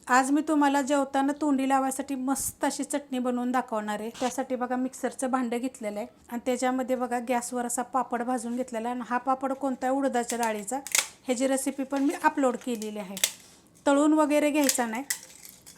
आज मी तुम्हाला जेवताना तोंडी लावायसाठी मस्त अशी चटणी बनवून दाखवणार आहे। त्यासाठी बघा मिक्सरचं भांडं घेतलेलं आहे आणि त्याच्यामध्ये बघा गॅसवर असा पापड भाजून घेतलेला आहे। आणि हा पापड कोणता आहे? उडदाच्या डाळीचा। ह्याची रेसिपी पण मी अपलोड केलेली आहे। तळून वगैरे घ्यायचा नाही,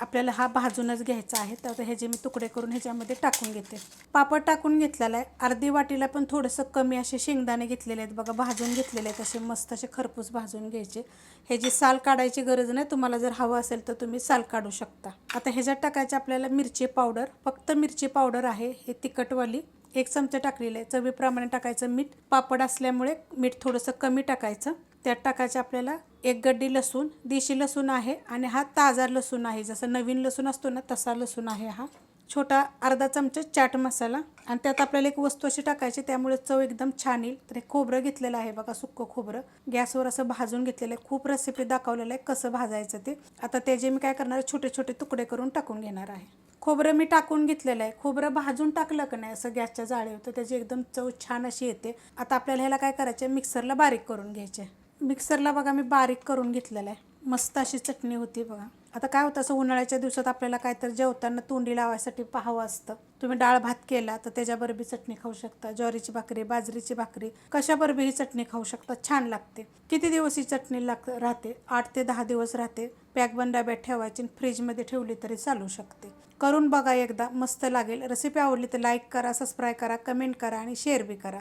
आपल्याला हा भाजूनच घ्यायचा आहे। तर ह्याचे मी तुकडे करून ह्याच्यामध्ये टाकून घेते। पापड टाकून घेतलेला आहे। अर्धी वाटीला पण थोडंसं कमी असे शेंगदाणे घेतलेले आहेत बघा, भाजून घेतलेले आहेत। असे मस्त असे खरपूस भाजून घ्यायचे। ह्याची साल काढायची गरज नाही, तुम्हाला जर हवं असेल तर तुम्ही साल काढू शकता। आता ह्याच्यात टाकायचे आपल्याला मिरची पावडर, फक्त मिरची पावडर आहे, हे तिखटवाली 1 चमचा टाकलेलं आहे। चवीप्रमाणे टाकायचं मीठ, पापड असल्यामुळे मीठ थोडंसं कमी टाकायचं। त्यात टाकायचं आपल्याला 1 गड्डी लसूण, देशी लसूण आहे आणि हा ताजा लसूण आहे। जसं नवीन लसूण असतो ना तसा लसूण आहे हा। छोटा अर्धा चमचा चाट मसाला आणि त्यात आपल्याला एक वस्तू अशी टाकायची त्यामुळे चव एकदम छान येईल। तर हे खोबरं घेतलेलं आहे बघा, सुक्कं खोबरं गॅसवर असं भाजून घेतलेलं आहे। खूप रेसिपी दाखवलेलं आहे कसं भाजायचं ते। आता त्याचे मी काय करणार आहे, छोटे छोटे तुकडे करून टाकून घेणार आहे। खोबरं मी टाकून घेतलेलं आहे। खोबरं भाजून टाकलं का नाही असं गॅसच्या जाळीवर तर त्याची एकदम चव छान अशी येते। आता आपल्याला ह्याला काय करायचं, मिक्सरला बारीक करून घ्यायचे। मिक्सरला बघा मी बारीक करून घेतलेलं आहे। मस्त अशी चटणी होती बघा। आता काय होतं, असं उन्हाळ्याच्या दिवसात आपल्याला काहीतरी जेवताना तोंडी लावायसाठी पाहावं असतं। तुम्ही डाळ भात केला तर त्याच्याबरोबर चटणी खाऊ शकता। ज्वारीची भाकरी, बाजरीची भाकरी, कशाबरोबर ही चटणी खाऊ शकता, छान लागते। किती दिवस ही चटणी राहते? 8 ते 10 दिवस राहते। पॅक बंद डब्यात ठेवायची आणि फ्रीजमध्ये ठेवली तरी चालू शकते। करून बघा एकदा, मस्त लागेल। रेसिपी आवडली तर लाईक करा, सबस्क्राईब करा, कमेंट करा आणि शेअर बी करा।